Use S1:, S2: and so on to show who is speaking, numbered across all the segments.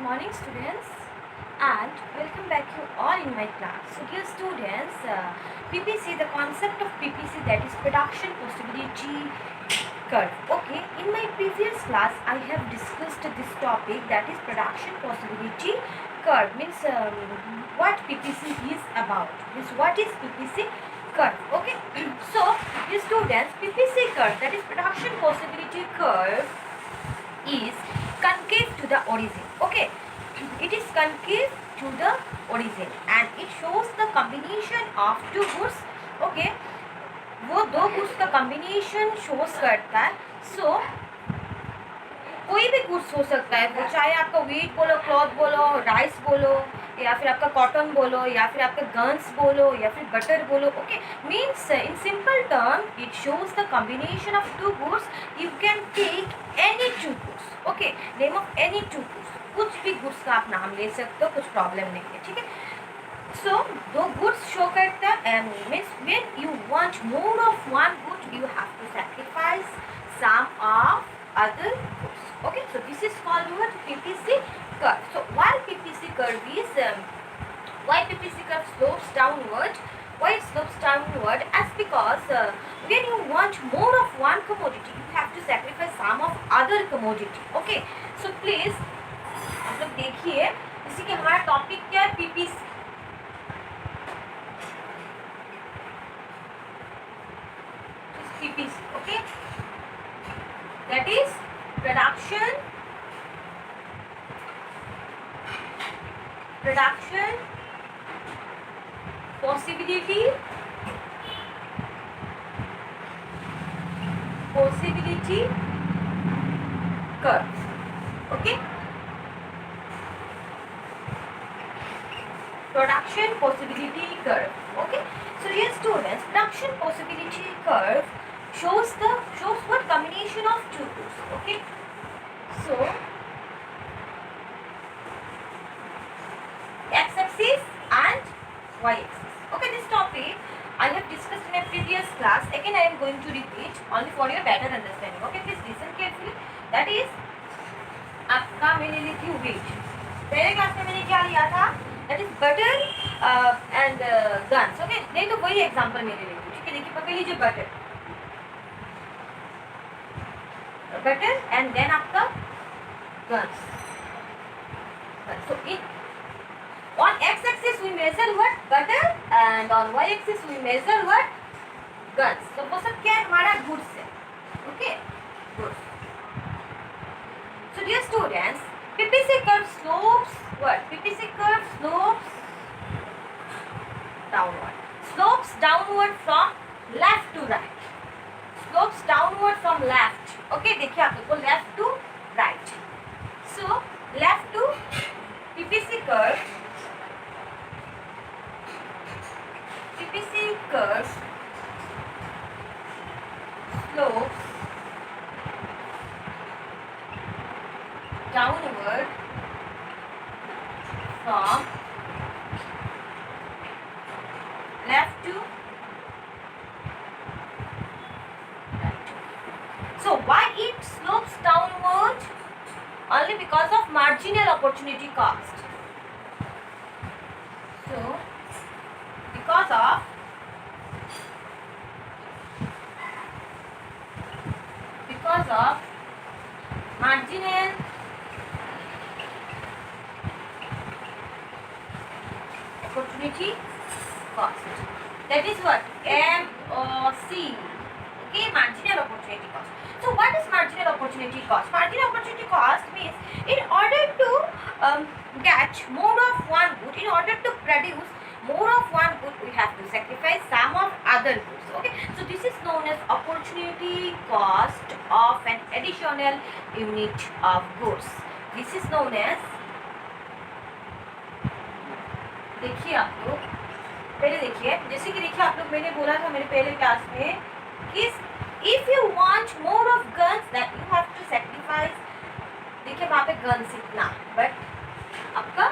S1: morning students, and welcome back you all in my class. So dear students, PPC, the concept of PPC, that is production possibility curve. Okay, in my previous class I have discussed this topic, that is production possibility curve. Means what PPC is about, means what is PPC curve. Okay, so dear students, PPC curve, that is production possibility curve, is concave to the origin. Okay, it is concave to the origin and it shows the combination of two goods. Okay, वो दो goods का combination shows करता है. सो कोई भी goods हो सकता है, वो चाहे आपका वीट बोलो, क्लॉथ बोलो, राइस बोलो, या फिर आपका कॉटन बोलो, या फिर आपका गन्स बोलो, या फिर बटर बोलो. Okay, means in simple term it shows the combination of two goods. You can take any two goods. Okay, name of any two goods, कुछ भी गुड्स का आप नाम ले सकते हो, कुछ प्रॉब्लम नहीं है. ठीक है, so दो goods show करता है, and means when you want more of one good you have to sacrifice some of other goods. Okay, so this is called what? PPC curve. So while PPC curve is why PPC curve slopes downward? Why it slopes downward? As because when you want more of one commodity you have to sacrifice some of other commodity. Okay, so please आप लोग देखिए, इसी के हमारा topic क्या है? PPC. PPC, okay, that is production possibility curve. Okay, production possibility curve. Okay, so here students, production possibility curve shows what combination of two goods. Okay, so x-axis and y-axis. Okay, this topic I have discussed in a previous class. Again I am going to repeat only for your better understanding. Okay, please listen carefully. That is आपका मैंने लिखी हुई wait. पहले class में मैंने क्या लिया था? That is butter and guns. Okay, नहीं तो वही एग्जांपल मैंने लिखी. ठीक है, देखिए पकड़ लीजिए butter and then आपका guns. So on x-axis we measure what? Butter, and on y-axis we measure what? Guns. So वो सब क्या है? हमारा goods है. Okay, goods. So dear students, PPC curve slopes what? PPC curve slopes downward. Slopes downward from left to right. Slopes downward from left. Okay, देखिए आप लोग को left to right. So left to PPC curve slopes downward from left to right. So why it slopes downward? Only because of marginal opportunity cost. So because of marginal opportunity cost. That is what? MOC. Okay, marginal opportunity cost. So what is marginal opportunity cost? Marginal opportunity cost means in order to get more of one good, in order to produce more of one good, we have to sacrifice some of other goods. Okay, so this is known as opportunity cost of an additional unit of goods. This is known as, देखिए आप लोग पहले देखिए, जैसे कि देखिए आप लोग, मैंने बोला था मेरे पहले क्लास में कि if you want more of guns then you have to sacrifice. देखिए वहाँ पे guns इतना, but आपका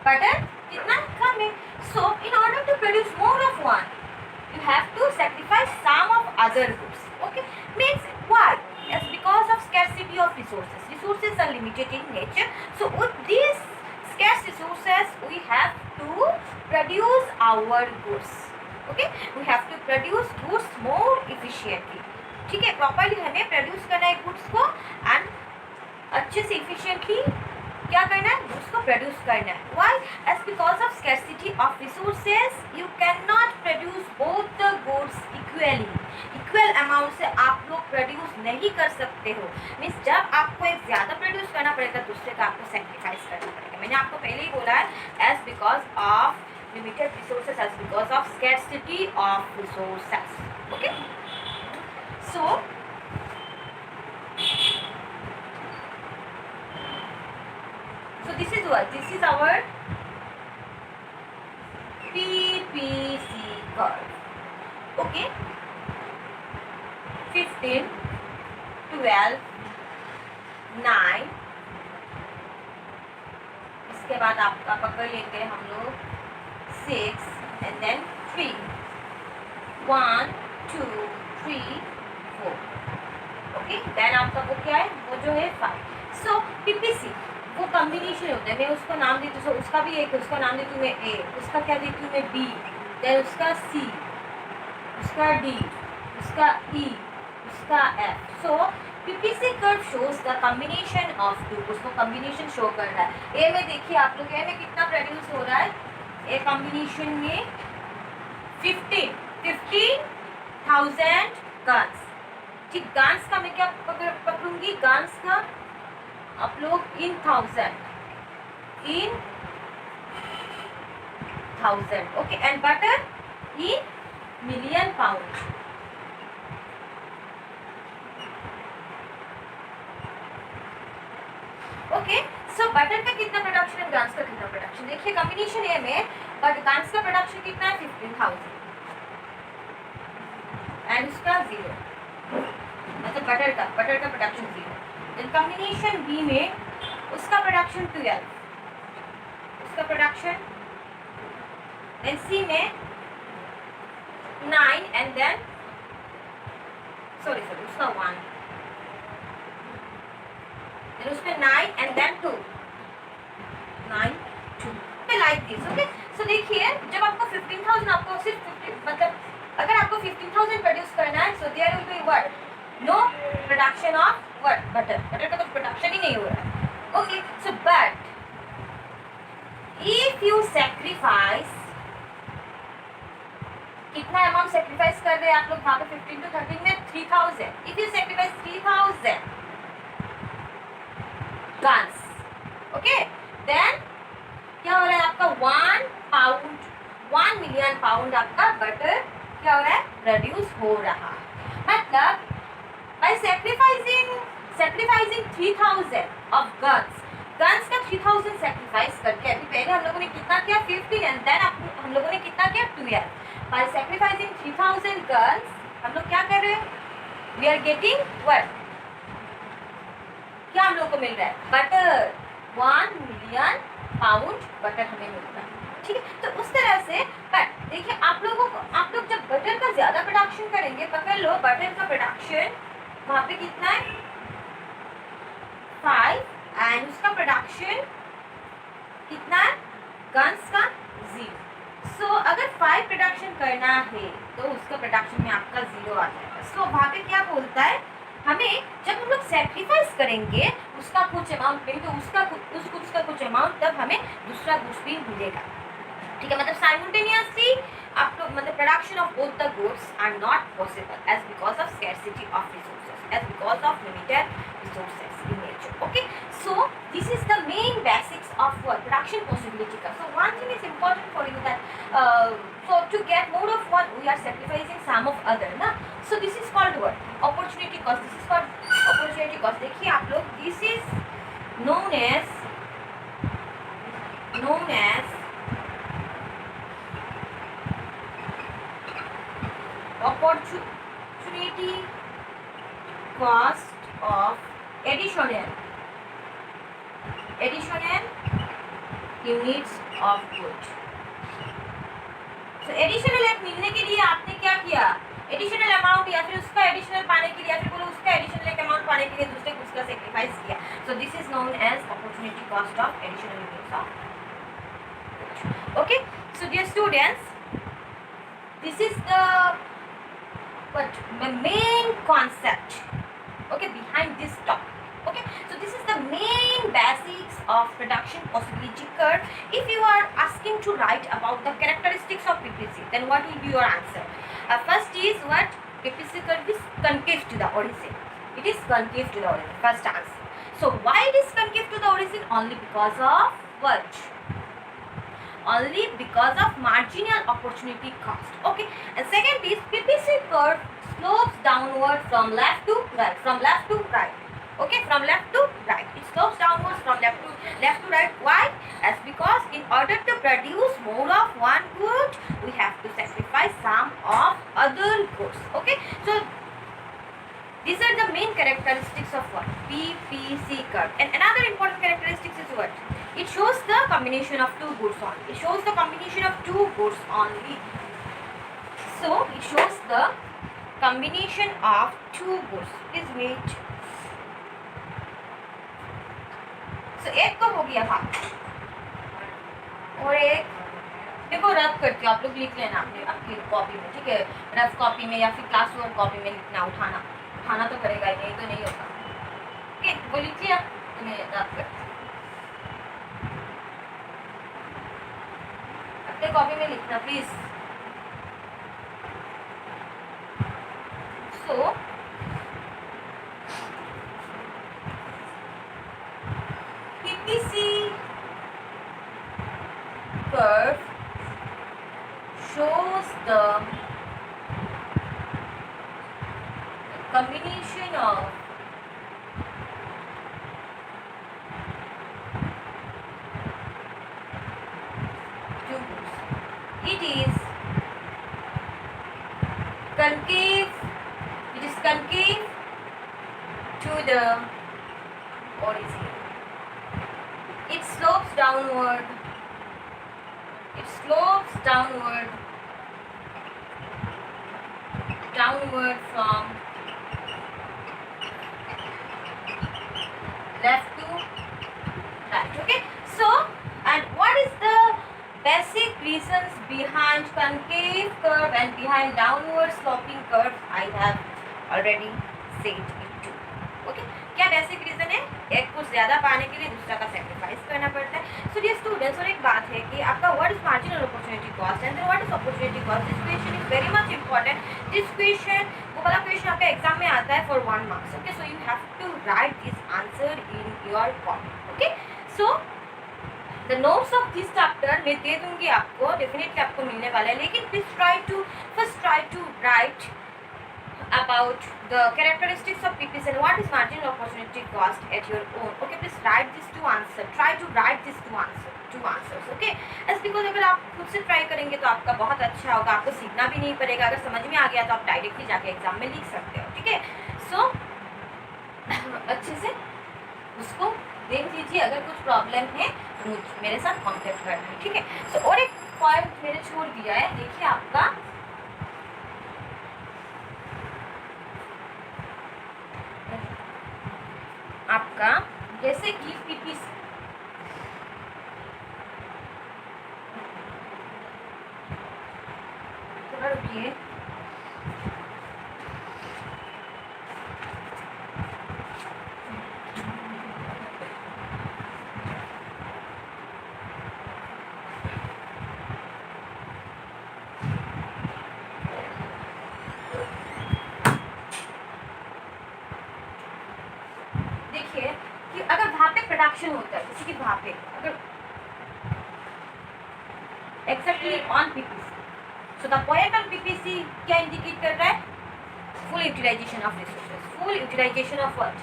S1: butter कितना कम है. So in order to produce more of one you have to sacrifice some of other goods. Okay, means why? Yes, because of scarcity of resources. limited in nature. So with these scarce resources we have to produce our goods. Okay, we have to produce goods more efficiently. ठीक है, properly हमें produce करना है goods को and अच्छे से efficiently क्या करना है, गुड्स को प्रोड्यूस करना है. Why? As because of scarcity of resources you can not produce both the goods equally. Equal amount से आप लोग प्रोड्यूस नहीं कर सकते हो. मीन्स जब आपको एक ज़्यादा प्रोड्यूस करना पड़ेगा, दूसरे का आपको सेक्रीफाइस करना पड़ेगा. मैंने आपको पहले ही बोला है, as because of limited resources, as because of scarcity of resources. Okay, so this is what? This is our PPC curve. Okay, 15, 12, 9. इसके बाद आपका पकड़ लेंगे हम लोग 6 and then 3. 1, 2, 3, 4. Okay, then आपका वो क्या है, वो जो है 5. So PPC वो कॉम्बिनेशन होता है. मैं उसको नाम देती हूँ, उसका भी एक, उसका नाम देती हूँ मैं ए, उसका क्या देती हूँ मैं बी, देन उसका सी, उसका डी, उसका ई, उसका F. So PPC curve shows the combination of two. उसको कॉम्बिनेशन शो कर रहा है. ए में देखिए आप लोग, ए में कितना प्रोड्यूस हो रहा है, ए कॉम्बिनेशन में 15,000 गन्स. ठीक, गन्स का मैं क्या पकड़ूंगी, गन्स का आप लोग इन 1000. Okay, and butter in million pound. Okay, so butter का कितना प्रोडक्शन है, गन्स का कितना प्रोडक्शन. देखिए कॉम्बिनेशन ए में बट गन्स का प्रोडक्शन कितना है, 15,000 एंड उसका 0, मतलब बटर का प्रोडक्शन 0. कॉम्बिनेशन बी में उसका प्रोडक्शन 12, उसका प्रोडक्शन, देन सी में 9 एंड देन सॉरी उसका 1, देन उसमें 9 and then 2, 9, 2 like this. Okay, so देखिए जब आपको 15,000, आपको सिर्फ 50, मतलब अगर आपको 15,000 प्रोड्यूस करना है, so there will be what, no production of what, butter का तो प्रोडक्शन ही नहीं हो रहा है. Okay, so but if you sacrifice, कितना अमाउंट सैक्रिफाइस कर रहे हैं आप लोग वहां पे 15 to 13 में 3,000. If you sacrifice 3,000 guns, okay, then क्या हो रहा है आपका 1 पाउंड, 1 मिलियन पाउंड आपका बटर क्या हो रहा है, प्रोड्यूस हो रहा है. मतलब by sacrificing 3,000 of guns का 3,000 sacrifice करके, अभी पहले हम लोगों ने कितना किया 15 एंड देन हम लोगों ने कितना किया 12. by sacrificing 3,000 guns हम लोग क्या कर रहे हैं, we are getting what, क्या हम लोग को मिल रहा है, बटर. 1 मिलियन पाउंड बटर हमें मिल रहा है. ठीक है, तो उस तरह से. बट देखिए आप लोग जब बटर का ज्यादा प्रोडक्शन करेंगे, पकड़ लो बटर का प्रोडक्शन वहाँ पे कितना है 5 एंड उसका प्रोडक्शन कितना है, गन्स का 0. सो अगर 5 प्रोडक्शन करना है तो उसका प्रोडक्शन में आपका 0 आ जाएगा. सो वहाँ पे क्या बोलता है, हमें जब हम लोग सेक्रीफाइस करेंगे उसका कुछ अमाउंट नहीं तो उसका कुछ अमाउंट, तब हमें दूसरा गुड्स भी मिलेगा. ठीक है, मतलब साइमल्टेनियसली आप लोग, मतलब production of both the goods are not possible as because of scarcity of resources, as because of limited resources in nature. Okay, so this is the main basics of production possibility का. So one thing is important for you that so to get more of one we are sacrificing some of other ना. so this is called what, opportunity cost. this is called opportunity cost. देखिए आप लोग, this is known as opportunity cost of additional units of good. तो additional एक मिलने के लिए आपने क्या किया, एडिशनल अमाउंट या फिर उसका एडिशनल पाने के लिए या फिर बोलो उसका एडिशनल अमाउंट पाने के लिए दूसरे गुड्स का सेक्रीफाइस किया. So this is known as opportunity cost of additional units of. Okay, so dear students, this is the main concept, okay, behind this topic. Okay, so this is the main basics of production possibility curve. If you are asking to write about the characteristics of PPC, then what will be your answer? First is what? PPC curve is concave to the origin. It is concave to the origin. First answer. So why it is concave to the origin? Only because of what? Only because of marginal opportunity cost. Okay, and second is PPC curve slopes downward from left to right. From left to right. Okay, from left to right. It slopes downwards from left to right. Why? As because in order to produce more of one good, we have to sacrifice some of other goods. Okay, so these are the main characteristics of what? PPC curve. And another important characteristic is what? It shows the combination of two goods only. It shows the combination of two goods only. So it shows the combination of two goods. Please wait. So एक तो हो गया भाग और एक देखो rough करती हूँ. आप लोग लिख लेना अपने आपकी कॉपी में. ठीक है, रफ कॉपी में या फिर क्लास वर्क कॉपी में लिखना. उठाना तो करेगा ही नहीं तो नहीं होगा. ठीक है, वो लिख लिया तो मैं रफ करती हूँ. अपने कॉपी में लिखना please. So PPC curve shows the combination of two goods. It is concave. It is concave to the origin. It slopes downward. It slopes downward from left to right. Okay, so and what is the basic reasons behind concave curve and behind downward sloping curve? I have already said it too. Okay, क्या basic reason है? एक कुछ ज्यादा पाने के लिए दूसरा का सेक्रीफाइस करना पड़ता है. सो डियर स्टूडेंट्स, और एक बात है कि आपका what is marginal opportunity cost and what is opportunity cost. This question is very much important. This question, वो वाला क्वेश्चन आपका एग्जाम में आता है for 1 marks. Okay, so you have to write this answer in your copy. Okay, so the notes of this chapter मैं दे दूंगी आपको, डेफिनेटली आपको मिलने वाला है. लेकिन please try to write about the characteristics of PPC and what is marginal opportunity cost at your own. Okay, please write these two answers. Try to write these two answers. Okay, as because अगर आप खुद से try करेंगे तो आपका बहुत अच्छा होगा. आपको सीखना भी नहीं पड़ेगा. अगर समझ में आ गया तो आप डायरेक्टली जाके एग्जाम में लिख सकते हो. ठीक है, सो अच्छे से उसको देख लीजिए. अगर कुछ प्रॉब्लम है मेरे साथ कॉन्टेक्ट करना है. ठीक है, सो और एक पॉइंट मैंने छोड़ दिया है. देखिए आपका जैसे कि PPC थोड़ा रुकिए. देखिए कि अगर वहाँ पे प्रोडक्शन होता है, जैसे कि वहाँ पे अगर exactly on PPC, so the point on PPC क्या इंडिकेट कर रहा है? Full utilization of resources. Full utilization of what?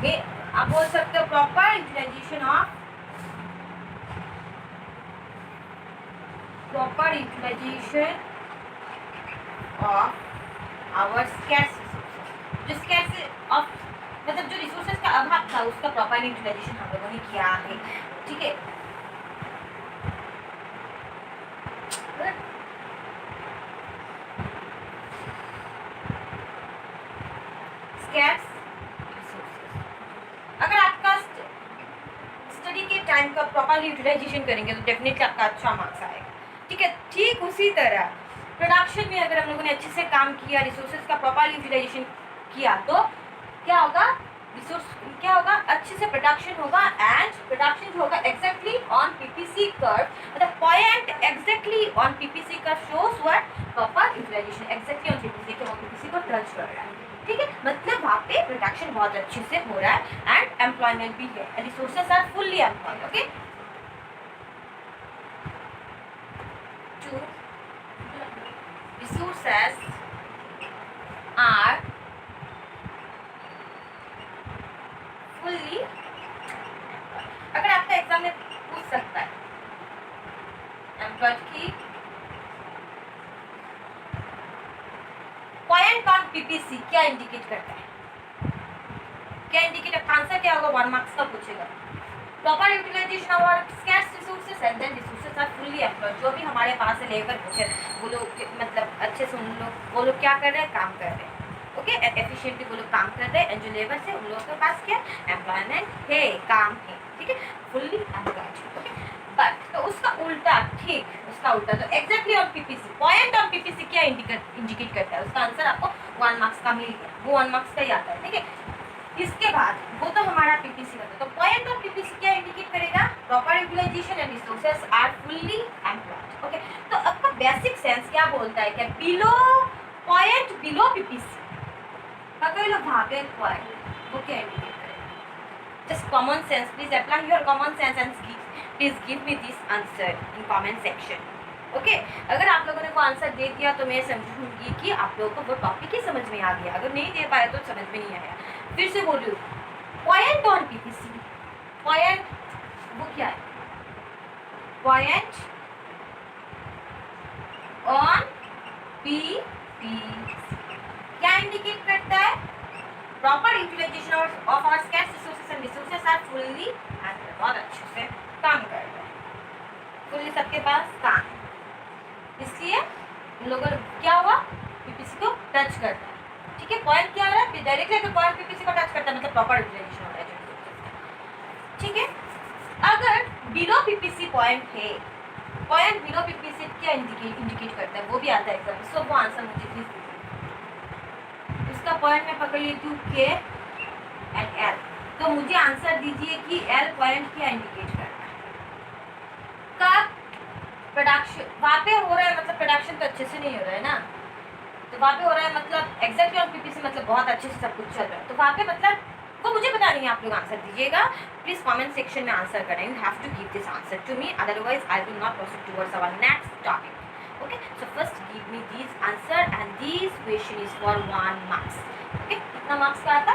S1: ये आप बोल सकते हो proper utilization of our scarce resources. जो स्कैर्स ऑफ मतलब जो रिसोर्सेज का अभाव था उसका प्रॉपर यूटिलाइजेशन हम लोगों ने किया है. ठीक है, स्कैर्स रिसोर्सेज। अगर आपका स्टडी के टाइम का प्रॉपर यूटिलाइजेशन करेंगे तो डेफिनेटली आपका अच्छा मार्क्स आएगा, ठीक है। ठीक उसी तरह प्रोडक्शन में अगर हम लोगों ने अच्छे से काम किया, रिसोर्सेज का प्रॉपर यूटिलाइजेशन किया, तो क्या होगा, रिसोर्स क्या होगा, अच्छे से प्रोडक्शन होगा, एंड प्रोडक्शन होगा एग्जैक्टली ऑन पीपीसी कर्व, मतलब point exactly on PPC curve shows what proper utilization exactly on PPC के, पीपीसी को टच कर रहा है, ठीक है। मतलब वहाँ पे प्रोडक्शन बहुत अच्छे से हो रहा है एंड एम्प्लॉयमेंट भी है, resources are fully employed, okay. Resources are fully, अगर आपका एग्जाम में पूछ सकता है एम्प्लॉयड की पॉइंट ऑन पीपीसी क्या इंडिकेट करता है, क्या इंडिकेट, आंसर क्या होगा, 1 मार्क्स का पूछेगा। Proper utilization of our scarce resources and then resources are fully employed, जो भी हमारे पास है लेबर है वो लोग मतलब अच्छे से वो लोग क्या कर रहे हैं, काम कर रहे हैं, ओके, एफिशिएंटली वो लोग काम कर रहे हैं, एंड जो लेबर है उन लोगों के पास क्या एम्प्लॉयमेंट है, काम है, ठीक है, फुल्ली एम्प्लॉयड, ओके। बट तो उसका उल्टा, ठीक उसका उल्टा, तो exactly on PPC, point on PPC क्या इंडिकेट करता है, उसका आंसर आपको 1 मार्क्स का मिल गया, वो 1 मार्क्स का ही आता है, ठीक है। इसके बाद वो तो हमारा पीपीसी का था, तो पॉइंट ऑन पीपीसी क्या इंडिकेट करेगा, proper utilization and resources are fully employed, okay. तो आपका बेसिक सेंस क्या बोलता है, क्या बिलो पॉइंट बिलो पीपीसी, अगर लोग वहाँ पे पॉइंट वो क्या इंडिकेट करेगा, just common sense, please apply your common sense and please give me this answer in comment section, okay. अगर आप लोगों ने वो आंसर दे दिया तो मैं समझूंगी कि आप लोगों को वो टॉपिक ही समझ में आ गया, अगर नहीं दे पाए तो समझ में नहीं आया। फिर से बोलिए, पॉइंट ऑन पीपीसी, पॉइंट वो क्या है, पॉइंट ऑन पीपीसी क्या इंडिकेट करता है, proper utilization of our scarce resources and resources are fully employed, बहुत अच्छे से काम कर रहे हैं, फुल्ली सबके पास काम, इसलिए उन लोगों ने क्या हुआ, पीपीसी को टच करता है, ठीक है। पॉइंट क्या हो रहा है, डायरेक्टली अगर पॉइंट पीपीसी को टच करता है मतलब प्रॉपर यूटिलाइजेशन हो रहा है, ठीक है। अगर बिलो पीपीसी पॉइंट है, पॉइंट बिलो पीपीसी क्या इंडिकेट करता है, वो भी आता है एग्जाम में, सो वो आंसर मुझे प्लीज दीजिए। इसका पॉइंट मैं पकड़ लेती हूँ के एंड एल, तो मुझे आंसर दीजिए कि एल पॉइंट क्या इंडिकेट करता है, कब प्रोडक्शन वहाँ पे हो रहा है, मतलब प्रोडक्शन तो अच्छे से नहीं हो रहा है ना, तो वहाँ पे हो रहा है मतलब एग्जैक्टली ऑन पीपीसी मतलब बहुत अच्छे से सब कुछ चल रहा है, तो वहाँ पे मतलब वो मुझे बता रही है, आप लोग आंसर दीजिएगा, प्लीज कमेंट सेक्शन में आंसर करें, you have to give this answer to me, otherwise I will not proceed towards our next topic, okay. So first give me this answer and this question is for 1 marks, okay. कितना marks का आता,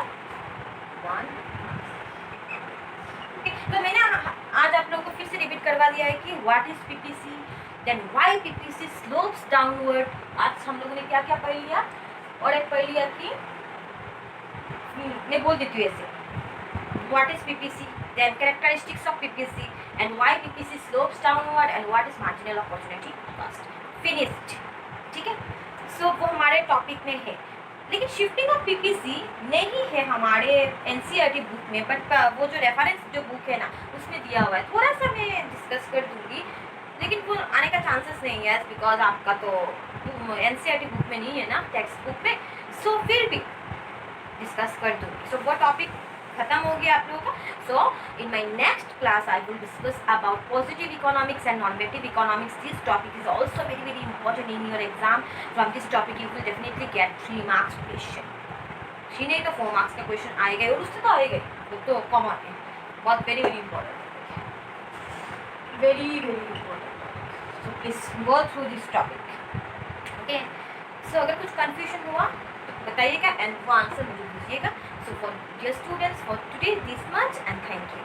S1: 1 marks, okay. तो मैंने आज आप लोगों को फिर से रिपीट करवा दिया है कि what is PPC, then why PPC slopes downward, आज हम लोगों ने क्या क्या पढ़ लिया, और एक पढ़ लिया कि मैं बोल देती हूँ ऐसे, what is PPC, then characteristics of PPC and why PPC slopes downward and what is marginal opportunity cost, finished, ठीक है। सो वो हमारे टॉपिक में है, लेकिन शिफ्टिंग ऑफ पीपीसी नहीं है हमारे एनसीईआरटी बुक में, बट वो जो रेफरेंस जो बुक है ना उसमें दिया हुआ है, थोड़ा सा मैं डिस्कस कर दूंगी, लेकिन वो आने का चांसेस नहीं है बिकॉज आपका तो एनसीईआरटी बुक में नहीं है ना, टेक्स्ट बुक में, सो फिर भी डिस्कस कर दूंगी। सो वो टॉपिक खत्म हो गया आप लोगों का। So in my next class I will discuss about positive economics and non negative economics, this topic is also very very important in your exam, from this topic you will definitely get 3 marks question, 3 नहीं तो 4 marks का question आएगा, और उससे तो आएगा वो तो कॉमन है, बहुत very very important, very very important, so please go through this topic, okay. So अगर कुछ कन्फ्यूजन हुआ तो बताइएगा एंड वो आंसर मुझे दीजिएगा। So for dear students, for today this much and thank you.